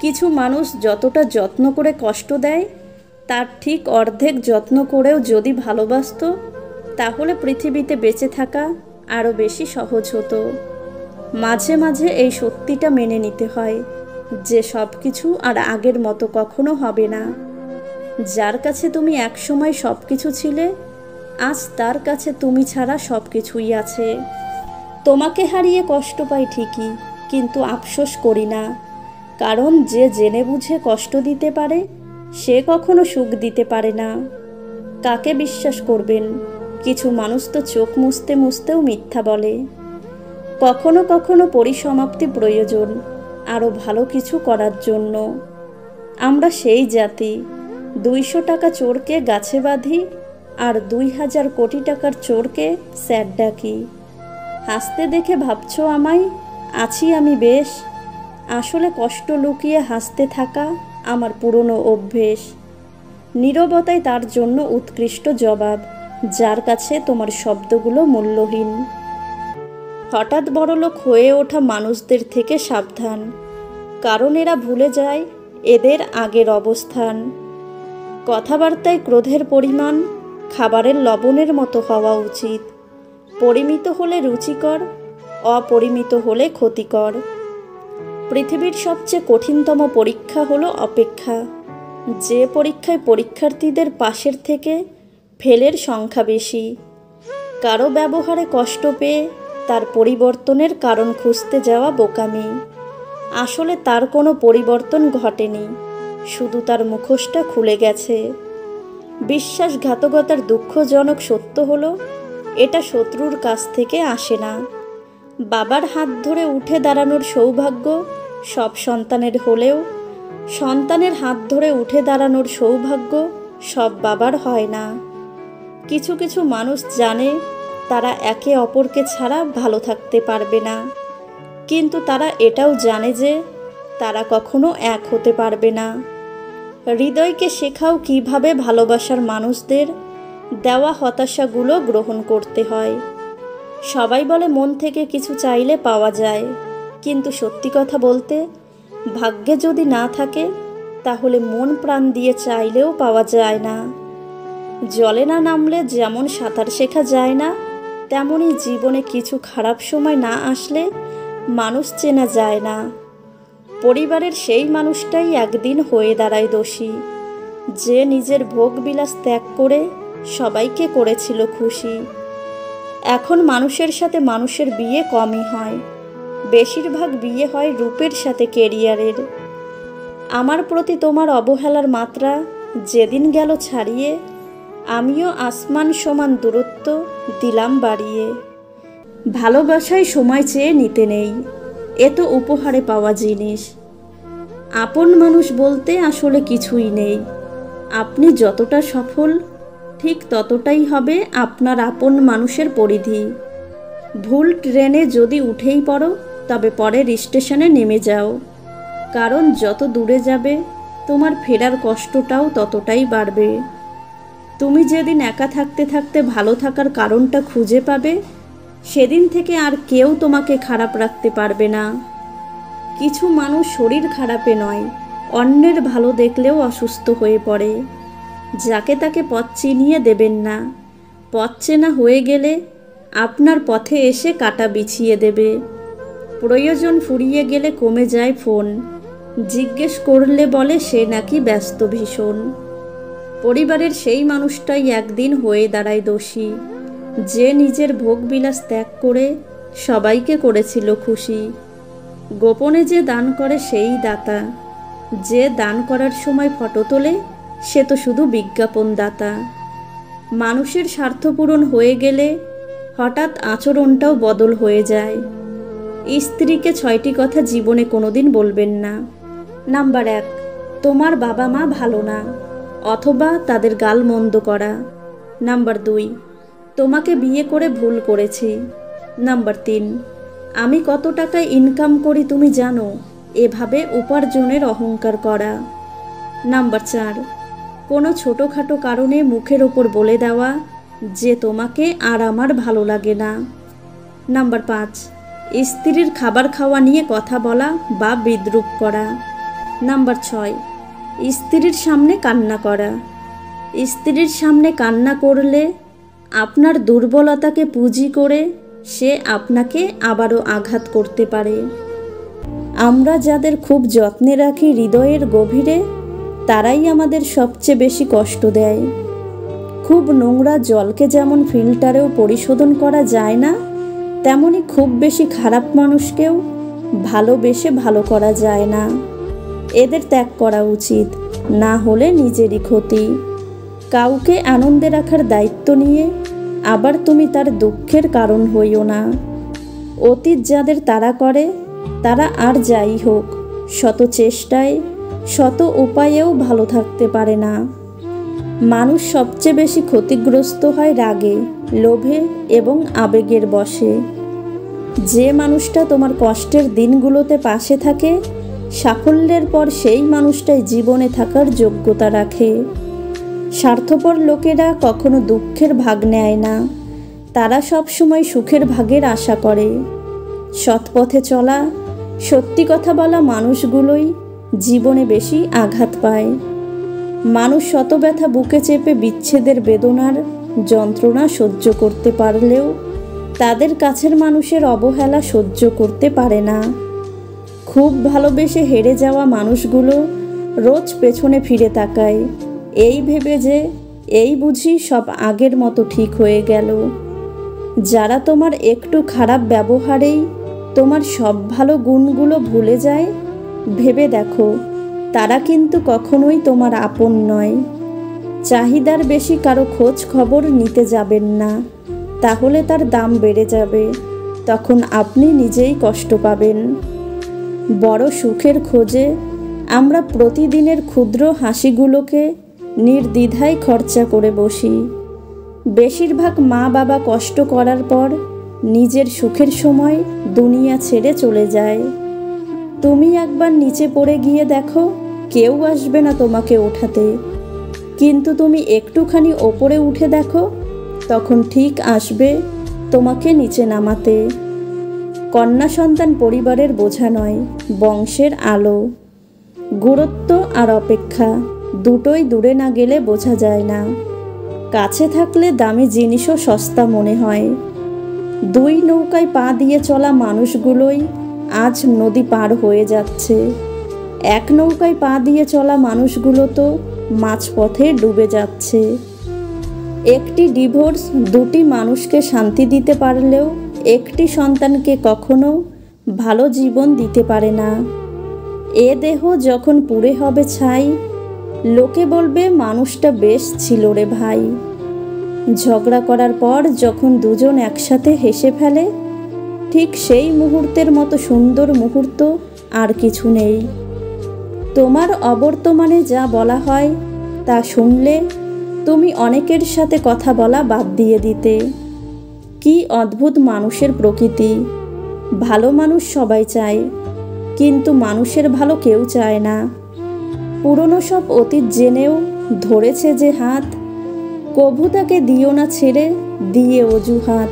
কিছু মানুষ যতটা যত্ন করে কষ্ট দেয় তার ঠিক অর্ধেক যত্ন করেও যদি ভালোবাসতো তাহলে পৃথিবীতে বেঁচে থাকা আরও বেশি সহজ হতো। মাঝে মাঝে এই সত্যিটা মেনে নিতে হয় যে সব কিছু আর আগের মতো কখনো হবে না। যার কাছে তুমি একসময় সব কিছু ছিলে, আজ তার কাছে তুমি ছাড়া সব কিছুই আছে। তোমাকে হারিয়ে কষ্ট পাই ঠিকই, কিন্তু আফসোস করি না, কারণ যে জেনে বুঝে কষ্ট দিতে পারে সে কখনো সুখ দিতে পারে না। কাকে বিশ্বাস করবেন? কিছু মানুষ তো চোখ মুছতে মুছতেও মিথ্যা বলে। কখনো কখনো পরিসমাপ্তি প্রয়োজন আরও ভালো কিছু করার জন্য। আমরা সেই জাতি 200 টাকা চোরকে গাছে বাঁধি আর 2000 কোটি টাকার চোরকে স্যার ডাকি। হাসতে দেখে ভাবছো আমায় আছি আমি বেশ, আসলে কষ্ট লুকিয়ে হাসতে থাকা আমার পুরনো অভ্যেস। নীরবতাই তার জন্য উৎকৃষ্ট জবাব, যার কাছে তোমার শব্দগুলো মূল্যহীন। হঠাৎ বড়লোক হয়ে ওঠা মানুষদের থেকে সাবধান, কারণ এরা ভুলে যায় এদের আগের অবস্থান। কথাবার্তায় ক্রোধের পরিমাণ খাবারের লবণের মতো হওয়া উচিত। পরিমিত হলে রুচিকর, অপরিমিত হলে ক্ষতিকর। পৃথিবীর সবচেয়ে কঠিনতম পরীক্ষা হলো অপেক্ষা, যে পরীক্ষায় পরীক্ষার্থীদের পাশের থেকে ফেলের সংখ্যা বেশি। কারো ব্যবহারে কষ্ট পেয়ে তার পরিবর্তনের কারণ খুঁজতে যাওয়া বোকামি। আসলে তার কোনো পরিবর্তন ঘটেনি, শুধু তার মুখোশটা খুলে গেছে। বিশ্বাসঘাতকতার দুঃখজনক সত্য হলো এটা শত্রুর কাছ থেকে আসে না। বাবার হাত ধরে উঠে দাঁড়ানোর সৌভাগ্য সব সন্তানের হলেও সন্তানের হাত ধরে উঠে দাঁড়ানোর সৌভাগ্য সব বাবার হয় না। কিছু কিছু মানুষ জানে তারা একে অপরকে ছাড়া ভালো থাকতে পারবে না, কিন্তু তারা এটাও জানে যে তারা কখনো এক হতে পারবে না। হৃদয়কে শেখাও কিভাবে ভালোবাসার মানুষদের দেওয়া হতাশাগুলো গ্রহণ করতে হয়। সবাই বলে মন থেকে কিছু চাইলে পাওয়া যায়, কিন্তু সত্যি কথা বলতে ভাগ্যে যদি না থাকে তাহলে মন প্রাণ দিয়ে চাইলেও পাওয়া যায় না। জলে না নামলে যেমন সাঁতার শেখা যায় না, তেমনই জীবনে কিছু খারাপ সময় না আসলে মানুষ চেনা যায় না। পরিবারের সেই মানুষটাই একদিন হয়ে দাঁড়ায় দোষী, যে নিজের ভোগবিলাস ত্যাগ করে সবাইকে করেছিল খুশি। এখন মানুষের সাথে মানুষের বিয়ে কমই হয়, বেশিরভাগ বিয়ে হয় রূপের সাথে কেরিয়ারের। আমার প্রতি তোমার অবহেলার মাত্রা যেদিন গেল ছাড়িয়ে, আমিও আসমান সমান দূরত্ব দিলাম বাড়িয়ে। ভালোবাসায় সময় চেয়ে নিতে নেই, এ তো উপহারে পাওয়া জিনিস। আপন মানুষ বলতে আসলে কিছুই নেই। আপনি যতটা সফল ঠিক ততটাই হবে আপনার আপন মানুষের পরিধি। ভুল ট্রেনে যদি উঠেই পড়ো তবে পরের স্টেশনে নেমে যাও, কারণ যত দূরে যাবে তোমার ফেরার কষ্টটাও ততটাই বাড়বে। তুমি যেদিন একা থাকতে থাকতে ভালো থাকার কারণটা খুঁজে পাবে, সেদিন থেকে আর কেউ তোমাকে খারাপ রাখতে পারবে না। কিছু মানুষ শরীর খারাপে নয়, অন্যের ভালো দেখলেও অসুস্থ হয়ে পড়ে। যাকে তাকে পথ চিনিয়ে দেবেন না, পথ চেনা হয়ে গেলে আপনার পথে এসে কাঁটা বিছিয়ে দেবে। প্রয়োজন ফুরিয়ে গেলে কমে যায় ফোন, জিজ্ঞেস করলে বলে সে নাকি ব্যস্ত ভীষণ। পরিবারের সেই মানুষটাই একদিন হয়ে দাঁড়ায় দোষী, যে নিজের ভোগবিলাস ত্যাগ করে সবাইকে করেছিল খুশি। গোপনে যে দান করে সেই দাতা, যে দান করার সময় ফটো তোলে সে তো শুধু বিজ্ঞাপন দাতা। মানুষের স্বার্থপূরণ হয়ে গেলে হঠাৎ আচরণটাও বদল হয়ে যায়। স্ত্রীকে 6টি কথা জীবনে কোনোদিন বলবেন না। নাম্বার 1, তোমার বাবা মা ভালো না, অথবা তাদের গাল মন্দ করা। নাম্বার 2, তোমাকে বিয়ে করে ভুল করেছি। নাম্বার 3, আমি কত টাকা ইনকাম করি তুমি জানো, এভাবে উপার্জনের অহংকার করা। নাম্বার 4, কোনো ছোটোখাটো কারণে মুখের ওপর বলে দেওয়া যে তোমাকে আর আমার ভালো লাগে না। নাম্বার 5, স্ত্রীর খাবার খাওয়া নিয়ে কথা বলা বা বিদ্রূপ করা। নাম্বার 6, স্ত্রীর সামনে কান্না করা। স্ত্রীর সামনে কান্না করলে আপনার দুর্বলতাকে পুঁজি করে সে আপনাকে আবারও আঘাত করতে পারে। আমরা যাদের খুব যত্নে রাখি হৃদয়ের গভীরে, তারাই আমাদের সবচেয়ে বেশি কষ্ট দেয়। খুব নোংরা জলকে যেমন ফিল্টারেও পরিশোধন করা যায় না, তেমনি খুব বেশি খারাপ মানুষকেও ভালোবেসে ভালো করা যায় না। এদের ত্যাগ করা উচিত, না হলে নিজেরই ক্ষতি। কাউকে আনন্দে রাখার দায়িত্ব নিয়ে আবার তুমি তার দুঃখের কারণ হইও না। অতীত যাদের তাড়া করে, তারা আর যাই হোক শত চেষ্টায় শত উপায়েও ভালো থাকতে পারে না। মানুষ সবচেয়ে বেশি ক্ষতিগ্রস্ত হয় রাগে, লোভে এবং আবেগের বশে। যে মানুষটা তোমার কষ্টের দিনগুলোতে পাশে থাকে, সাফল্যের পর সেই মানুষটাই জীবনে থাকার যোগ্যতা রাখে। স্বার্থপর লোকেরা কখনো দুঃখের ভাগ নেয় না, তারা সবসময় সুখের ভাগের আশা করে। সৎপথে চলা, সত্যি কথা বলা মানুষগুলোই জীবনে বেশি আঘাত পায়। মানুষ শত ব্যথা বুকে চেপে বিচ্ছেদের বেদনার যন্ত্রণা সহ্য করতে পারলেও তাদের কাছের মানুষের অবহেলা সহ্য করতে পারে না। খুব ভালোবেসে হেরে যাওয়া মানুষগুলো রোজ পেছনে ফিরে তাকায়, এই ভেবে যে এই বুঝি সব আগের মতো ঠিক হয়ে গেল। যারা তোমার একটু খারাপ ব্যবহারেই তোমার সব ভালো গুণগুলো ভুলে যায়, ভেবে দেখো তারা কিন্তু কখনোই তোমার আপন নয়। চাহিদার বেশি কারো খোঁজ খবর নিতে যাবেন না, তাহলে তার দাম বেড়ে যাবে, তখন আপনি নিজেই কষ্ট পাবেন। বড় সুখের খোঁজে আমরা প্রতিদিনের ক্ষুদ্র হাসিগুলোকে নির্দ্বিধায় খরচা করে বসি। বেশিরভাগ মা বাবা কষ্ট করার পর নিজের সুখের সময় দুনিয়া ছেড়ে চলে যায়। তুমি একবার নিচে পড়ে গিয়ে দেখো, কেউ আসবে না তোমাকে ওঠাতে, কিন্তু তুমি একটুখানি ওপরে উঠে দেখো, তখন ঠিক আসবে তোমাকে নিচে নামাতে। কন্যা সন্তান পরিবারের বোঝা নয়, বংশের আলো। গুরুত্ব আর অপেক্ষা দুটোই দূরে না গেলে বোঝা যায় না। কাছে থাকলে দামি জিনিসও সস্তা মনে হয়। দুই নৌকায় পা দিয়ে চলা মানুষগুলোই আজ নদী পার হয়ে যাচ্ছে। এক নৌকায় পা দিয়ে চলা মানুষগুলো তো মাঝপথে ডুবে যাচ্ছে। একটি ডিভোর্স দুটি মানুষকে শান্তি দিতে পারলেও একটি সন্তানকে কখনো ভালো জীবন দিতে পারে না। এ দেহ যখন পুড়ে হবে ছাই, লোকে বলবে মানুষটা বেশ ছিল রে ভাই। ঝগড়া করার পর যখন দুজন একসাথে হেসে ফেলে, ঠিক সেই মুহূর্তের মতো সুন্দর মুহূর্ত আর কিছু নেই। তোমার অবর্তমানে যা বলা হয় তা শুনলে তুমি অনেকের সাথে কথা বলা বাদ দিয়ে দিতে। কি অদ্ভুত মানুষের প্রকৃতি! ভালো মানুষ সবাই চায়, কিন্তু মানুষের ভালো কেউ চায় না। পুরনো সব অতীত জেনেও ধরেছে যে হাত, কভু তাকে দিও না ছেড়ে দিয়ে অজুহাত।